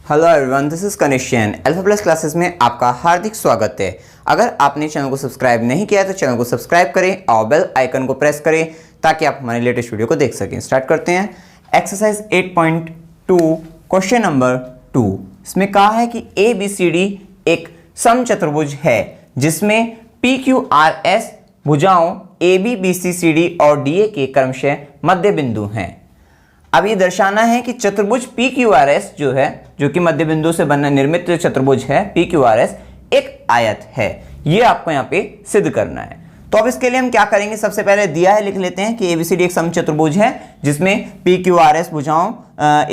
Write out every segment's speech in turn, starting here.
Hello everyone, this is कनिष्यन। Alpha plus classes में आपका हार्दिक स्वागत है। अगर आपने चैनल को सब्सक्राइब नहीं किया है तो चैनल को सब्सक्राइब करें और बेल आइकन को प्रेस करें ताकि आप हमारे लेटेस्ट वीडियो को देख सकें। स्टार्ट करते हैं। Exercise 8.2 question number 2। इसमें कहा है कि ABCD एक समचतुर्भुज है जिसमें PQRS भुजाओं AB BC CD और DA के क्रमशः मध्य बिंदु हैं। अब ये दर्शाना है कि चतुर्भुज PQRS जो कि मध्य बिंदु से बना निर्मित चतुर्भुज है PQRS एक आयत है। ये आपको यहाँ पे सिद्ध करना है। तो अब इसके लिए हम क्या करेंगे, सबसे पहले दिया है लिख लेते हैं कि ABCD एक समचतुर्भुज है जिसमें PQRS भुजाओं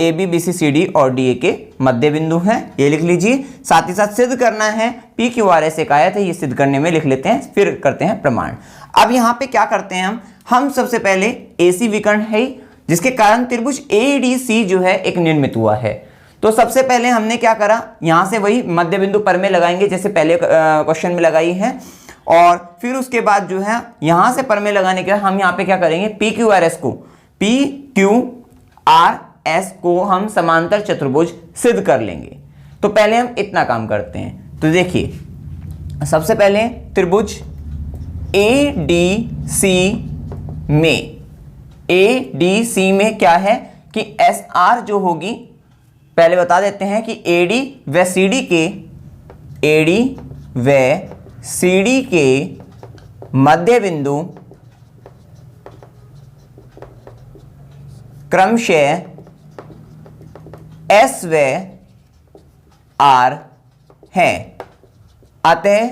AB BC CD और DA के मध्य बिंदु हैं। ये लिख लीजिए। साथ ही साथ सिद्ध करना है PQRS एक आयत है। ये सिद्ध करने में लिख लेते हैं, फिर करते हैं प्रमाण। अब यहाँ पे क्या करते हैं हम सबसे पहले AC विकर्ण है जिसके कारण त्रिभुज ADC जो है एक निर्मित हुआ है। तो सबसे पहले हमने क्या करा, यहां से वही मध्य बिंदु पर में लगाएंगे जैसे पहले क्वेश्चन में लगाई है, और फिर उसके बाद जो है यहां से पर में लगाने के बाद हम यहां पे क्या करेंगे, PQRS को हम समांतर चतुर्भुज सिद्ध कर लेंगे। तो पहले हम इतना काम करते हैं। तो देखिए, सबसे पहले त्रिभुज ADC में क्या है कि SR जो होगी, पहले बता देते हैं कि AD व CD के मध्य बिंदु क्रमशः S व R हैं। अतः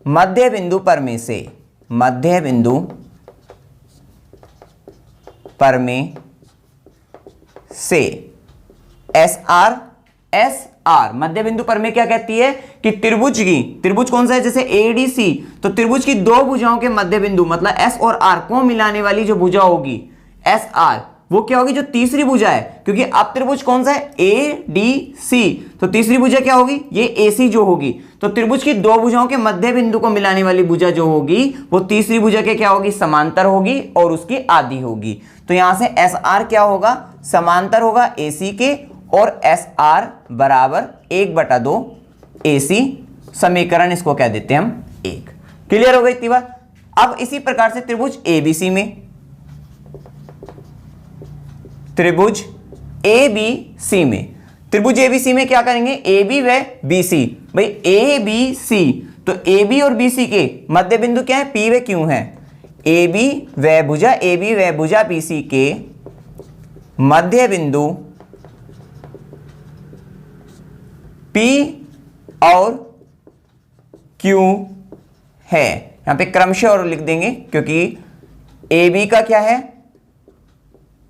मध्य बिंदु पर में से SR मध्य बिंदु पर में क्या कहती है कि त्रिभुज कौन सा है, जैसे ADC, तो त्रिभुज की दो भुजाओं के मध्य बिंदु मतलब S और R को मिलाने वाली जो भुजा होगी SR, वो क्या होगी, जो तीसरी भुजा है। क्योंकि अब त्रिभुज कौन सा है, ADC, तो तीसरी भुजा क्या होगी, ये AC जो होगी। तो त्रिभुज की दो भुजाओं के मध्य बिंदु को मिलाने वाली भुजा जो होगी वो तीसरी भुजा के क्या होगी, समांतर होगी और उसकी आधी होगी। तो यहां से SR क्या होगा, समांतर होगा AC के, और SR बराबर 1/2 AC, समीकरण इसको कह देते हैं हम 1। क्लियर हो गई इतनी बात। अब इसी प्रकार से त्रिभुज ABC में क्या करेंगे, AB व BC, भाई ABC, तो AB और BC के मध्य बिंदु क्या है, P व Q है। AB व भुजा BC के मध्य बिंदु P और Q है। यहां पे क्रमशः और लिख देंगे क्योंकि AB का क्या है,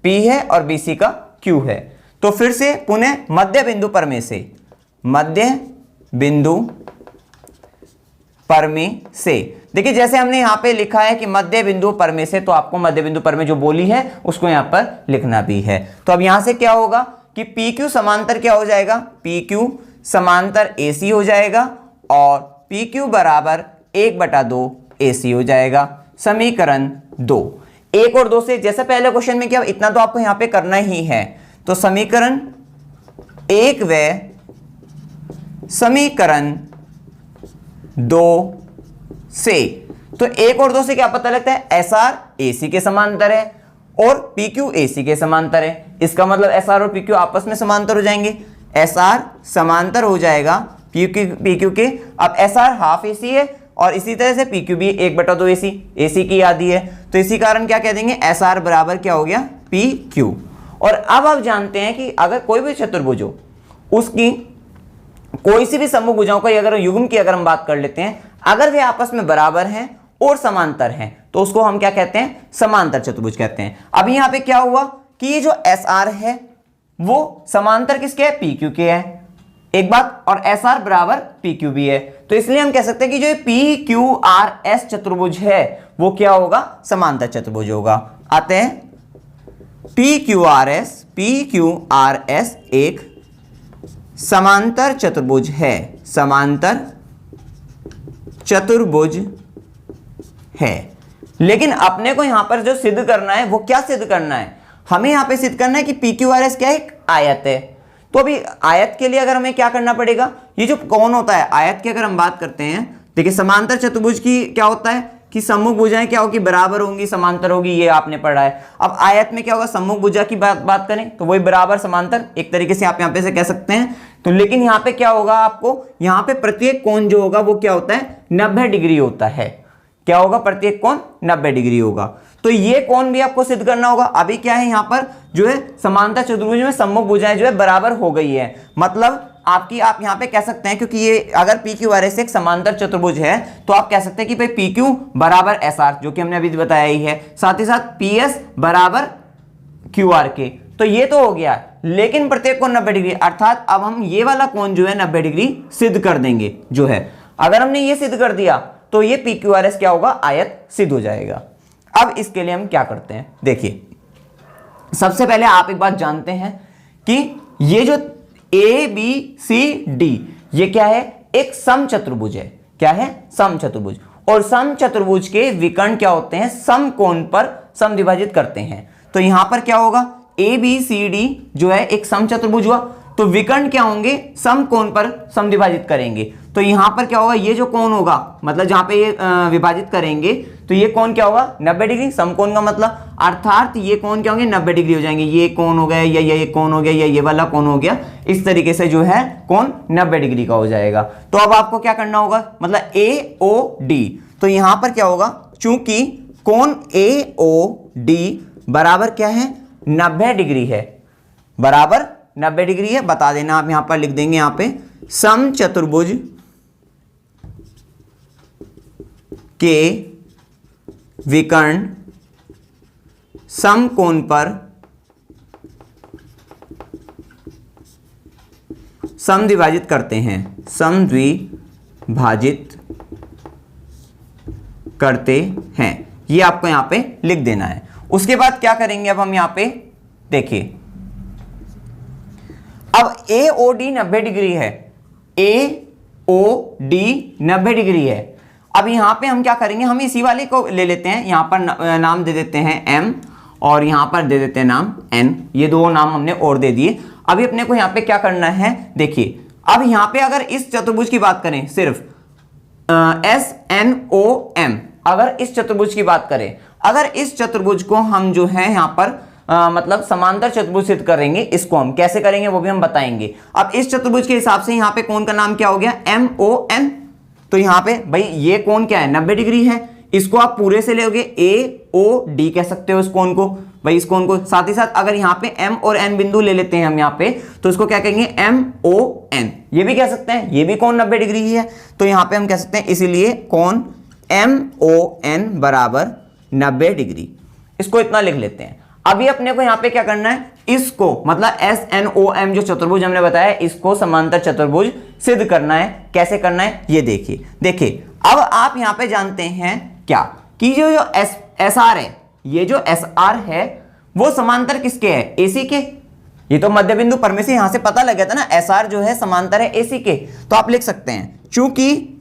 P है और BC का Q है। तो फिर से पुनः मध्य बिंदु पर में से देखिए, जैसे हमने यहां पे लिखा है कि मध्य बिंदु पर में से, तो आपको मध्य बिंदु पर में जो बोली है उसको यहां पर लिखना भी है। तो अब यहां से क्या होगा कि PQ समांतर क्या हो जाएगा, PQ समांतर AC हो जाएगा और PQ बराबर 1/2 AC हो जाएगा। समीकरण 2, 1 और 2 से, जैसे पहले क्वेश्चन में क्या, इतना तो आपको यहां पे करना ही है। तो समीकरण 1 व समीकरण 2 से, तो 1 और 2 से क्या पता लगता है, SR AC के समांतर है और PQ AC के समांतर है। इसका मतलब SR और PQ आपस में समांतर हो जाएंगे। SR समांतर हो जाएगा PQ के। अब SR हाफ AC है और इसी तरह से PQ भी 1/2 AC की आधी है। तो इसी कारण क्या कह देंगे, SR बराबर क्या हो गया, PQ। और अब आप जानते हैं कि अगर कोई भी चतुर्भुज हो, उसकी कोई सी भी समूह भुजाओं का अगर युग्म की अगर हम बात कर लेते हैं, अगर वे आपस में बराबर हैं और समांतर हैं तो उसको हम क्या कहते हैं, समांतर चतुर्भुज कहते हैं। अब यहां पे क्या हुआ कि ये जो SR है वो समांतर किसके है, PQ के है, एक बात, और SR बराबर PQ भी है। तो इसलिए हम कह सकते हैं कि जो PQRS चतुर्भुज है वो क्या होगा, समांतर चतुर्भुज होगा। अतः PQRS एक समांतर चतुर्भुज है, समांतर चतुर्भुज है। लेकिन अपने को यहां पर जो सिद्ध करना है वो क्या सिद्ध करना है, हमें यहां पे सिद्ध करना है कि PQRS क्या है, एक आयत है। तो अभी आयत के लिए अगर हमें क्या करना पड़ेगा, ये जो कोण होता है आयत की अगर हम बात करते हैं, देखिए समांतर चतुर्भुज की क्या होता है कि सम्मुख भुजाएं क्या होगी, बराबर होंगी, समांतर होगी, ये आपने पढ़ा है। अब आयत में क्या होगा, सम्मुख भुजा की बात करें तो वही बराबर समांतर, एक तरीके से आप यहाँ पे से कह सकते हैं। तो लेकिन यहाँ पे क्या होगा, आपको यहाँ पे प्रत्येक कोण जो होगा वो क्या होता है, 90 डिग्री होता है। क्या होगा, प्रत्येक कोण 90 डिग्री होगा। तो ये कोण भी आपको सिद्ध करना होगा। अभी क्या है, यहाँ पर जो है समांतर चतुर्भुज में सम्मुख भुजाएं जो है बराबर हो गई है, मतलब आपकी, आप यहाँ पे कह सकते हैं, क्योंकि ये अगर पी क्यू आर एस एक समांतर चतुर्भुज है तो आप कह सकते हैं कि भाई पी क्यू बराबर एस आर, जो कि हमने अभी बताया ही है, साथ ही साथ पी एस बराबर क्यू आर के। तो ये तो हो गया, लेकिन प्रत्येक कोण 90 डिग्री, अर्थात अब हम ये वाला कोण जो है 90 डिग्री सिद्ध कर देंगे जो है। अगर हमने ये सिद्ध कर दिया तो ये पी क्यू आर एस क्या होगा, आयत सिद्ध हो जाएगा। अब इसके लिए हम क्या करते हैं, देखिए सबसे पहले आप एक बात जानते हैं कि ये जो ए बी सी डी ये क्या है, एक समचतुर्भुज है। क्या है, समचतुर्भुज। और समचतुर्भुज के विकर्ण क्या होते हैं, समकोण पर समद्विभाजित करते हैं। तो यहां पर क्या होगा, ए बी सी डी जो है एक समचतुर्भुज हुआ, तो विकर्ण क्या होंगे, समकोण पर समद्विभाजित करेंगे। तो यहां पर क्या होगा, ये जो कोण होगा, मतलब जहां पे ये विभाजित करेंगे तो ये कोण क्या होगा, 90 डिग्री, समकोण का मतलब, अर्थात ये कोण क्या होंगे, 90 डिग्री हो जाएंगे। ये कोण हो गया, या ये कोण हो गया, या ये वाला कोण हो गया, इस तरीके से जो है कोण 90 डिग्री का हो जाएगा। तो अब आपको क्या करना होगा, मतलब ए ओ डी, तो यहां पर क्या होगा, चूंकि कोण ए ओ डी बराबर क्या है, 90 डिग्री है, बराबर 90 डिग्री है, बता देना आप, यहां पर लिख देंगे, यहां पे समचतुर्भुज के विकर्ण समकोण पर समद्विभाजित करते हैं, समद्विभाजित करते हैं, ये आपको यहां पे लिख देना है। उसके बाद क्या करेंगे, अब हम यहां पे देखिए, अब ए ओ डी 90 डिग्री है, ए ओ डी 90 डिग्री है। अब यहां पे हम क्या करेंगे, हम इसी वाले को ले लेते हैं, यहां पर नाम दे देते हैं m और यहां पर दे देते हैं नाम n, ये दो नाम हमने और दे दिए। अभी अपने को यहां पे क्या करना है, देखिए अब यहां पे अगर इस चतुर्भुज की बात करें, सिर्फ एस एन ओ एम, अगर इस चतुर्भुज की बात करें, अगर इस चतुर्भुज को हम जो है यहां पर मतलब समांतर चतुर्भुज सिद्ध करेंगे, इसको हम कैसे करेंगे वो भी हम बताएंगे। अब इस चतुर्भुज के हिसाब से यहाँ पे कोण का नाम क्या हो गया, एम ओ एन। तो यहाँ पे भाई ये कोण क्या है, 90 डिग्री है, इसको आप पूरे से लोगे ए ओ डी कह सकते हो इस कोण को, भाई इस कोण को। साथ ही साथ अगर यहाँ पे एम और एन बिंदु ले लेते हैं हम यहाँ पे, तो इसको क्या कहेंगे, एम ओ एन, ये भी कह सकते हैं, ये भी कोण 90 डिग्री ही है। तो यहाँ पे हम कह सकते हैं, इसीलिए कोण एम ओ एन बराबर 90 डिग्री, इसको इतना लिख लेते हैं। अभी अपने को यहाँ पे क्या करना है, इसको मतलब एस एन ओ एम जो चतुर्भुज हमने बताया, इसको समांतर चतुर्भुज सिद्ध करना है। कैसे करना है ये देखिए, देखिए अब आप यहाँ पे जानते हैं क्या कि जो एस आर है, ये जो एस आर है वो समांतर किसके है, एसी के। ये तो मध्य बिंदु पर में से यहां से पता लग गया था ना, एस आर जो है समांतर है एसी के। तो आप लिख सकते हैं, चूंकि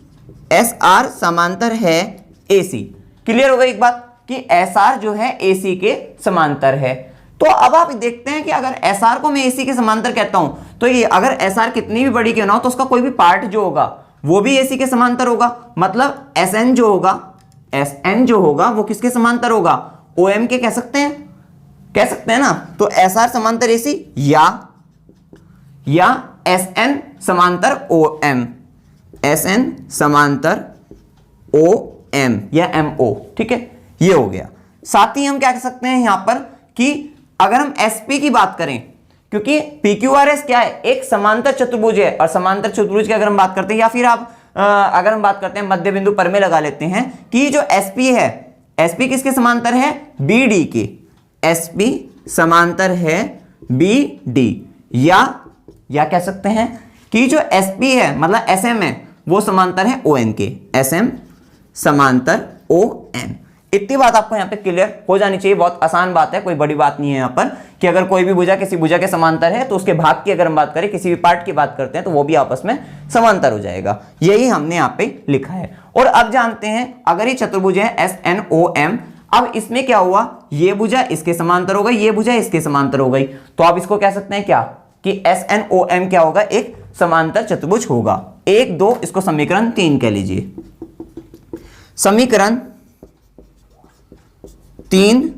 एस आर समांतर है एसी, क्लियर हो गई एक बात कि एस आर जो है एसी के समांतर है। तो अब आप देखते हैं कि अगर एस आर को मैं एसी के समांतर कहता हूं, तो ये अगर एस आर कितनी भी बड़ी क्यों ना हो, तो उसका कोई भी पार्ट जो होगा वो भी एसी के समांतर होगा। मतलब एस एन जो होगा, एस एन जो होगा वो किसके समांतर होगा, ओ एम के कह सकते हैं ना। तो एस आर समांतर एसी या एस एन समांतर ओ एम, एस एन समांतर ओ एम या एम ओ, ठीक है, ये हो गया। साथ ही हम क्या कह सकते हैं यहां पर कि अगर हम एसपी की बात करें, क्योंकि पीक्यूआरएस क्या है, एक समांतर चतुर्भुज है, और समांतर चतुर्भुज की अगर हम बात करते हैं, या फिर आप अगर हम बात करते हैं मध्य बिंदु पर में लगा लेते हैं कि जो एसपी है, एसपी किसके समांतर है, बीडी के, एसपी समांतर है बीडी, या कह सकते हैं कि जो एसपी है मतलब एसएम है वो समांतर है ओएन के, एसएम समांतर ओएन। इतनी बात आपको यहाँ पे क्लियर हो जानी चाहिए, बहुत आसान बात है, कोई बड़ी बात नहीं है यहाँ पर कि अगर कोई भी भुजा किसी भुजा के समांतर है तो उसके भाग की अगर हम बात करें, किसी भी पार्ट की बात करते हैं, तो वो भी आपस में समांतर हो जाएगा। यही हमने यहाँ पे लिखा है। और अब जानते हैं अगर ये चतुर्भुज है एस एन ओ एम, अब इसमें क्या हुआ, ये भुजा इसके समांतर हो गई, ये भुजा इसके समांतर हो गई, तो आप इसको कह सकते हैं क्या, कि SNOM क्या होगा, एक समांतर चतुर्भुज होगा। 1 2 इसको समीकरण 3 कह लीजिए। समीकरण 3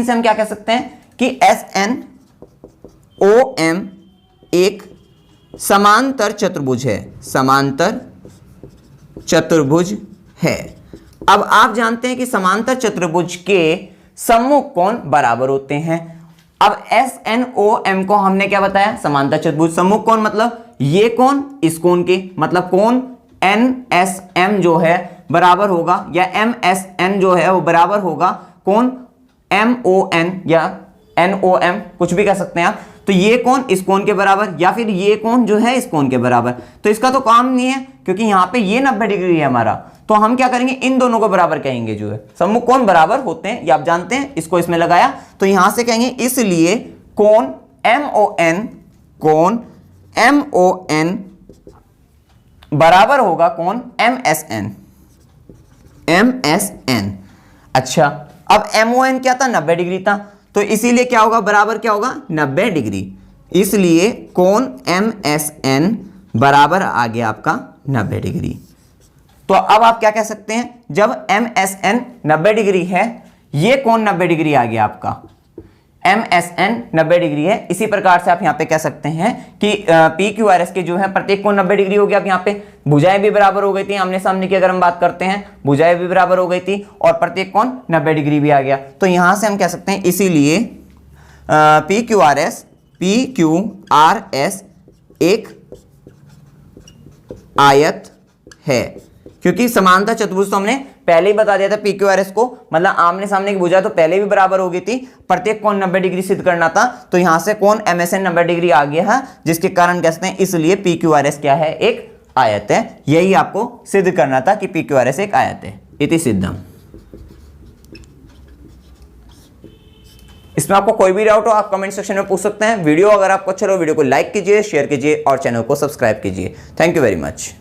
से हम क्या कह सकते हैं कि SNOM एक समांतर चतुर्भुज है, समांतर चतुर्भुज है। अब आप जानते हैं कि समांतर चतुर्भुज के सम्मुख कोण बराबर होते हैं। अब SNOM को हमने क्या बताया, समांतर चतुर्भुज सम्मुख कोण मतलब ये कोण इस कोण के, मतलब कोण NSM जो है बराबर होगा, या MSN जो है वो बराबर होगा कोण MON या NOM, कुछ भी कह सकते हैं आप। तो ये कोण इस कोण के बराबर, या फिर ये कोण जो है इस कोण के बराबर। तो इसका तो काम नहीं है क्योंकि यहां पे ये 90 डिग्री है हमारा, तो हम क्या करेंगे, इन दोनों को बराबर कहेंगे। जो है सम्मुख कोण बराबर होते हैं, ये आप जानते हैं। इसको इसमें लगाया तो यहां से कहेंगे इसलिए कोण MON बराबर होगा कोण MSN। अच्छा, अब MON क्या था, 90 डिग्री था, तो इसीलिए क्या होगा, बराबर क्या होगा, 90 डिग्री। इसलिए कोण MSN बराबर आ गया आपका 90 डिग्री। तो अब आप क्या कह सकते हैं, जब MSN 90 डिग्री है, ये कोण 90 डिग्री आ गया आपका, MSN 90 डिग्री है। इसी प्रकार से आप यहां पे कह सकते हैं कि PQRS के जो है प्रत्येक कोण 90 डिग्री हो गया। अब यहां पे भुजाएं भी बराबर हो गई थी, आमने सामने की अगर हम बात करते हैं, भुजाएं भी बराबर हो गई थी और प्रत्येक कोण 90 डिग्री भी आ गया। तो यहां से हम कह सकते हैं इसीलिए PQRS एक आयत है, क्योंकि समांतर चतुर्भुज तो हमने पहले ही बता दिया था। PQRS को मतलब आमने सामने की भुजा तो पहले भी बराबर हो गई थी, प्रत्येक कोण 90 डिग्री सिद्ध करना था। तो यहां से कोण MSN 90 डिग्री आ गया है, जिसके कारण कहते हैं इसलिए PQRS क्या है, एक आयत है। यही आपको सिद्ध करना था कि PQRS एक आयत है। इति सिद्धम। इसमें आपको कोई भी डाउट हो आप कमेंट सेक्शन में पूछ सकते हैं। वीडियो अगर आपको अच्छा लगे वीडियो को लाइक कीजिए, शेयर कीजिए और चैनल को सब्सक्राइब कीजिए। Thank you very much.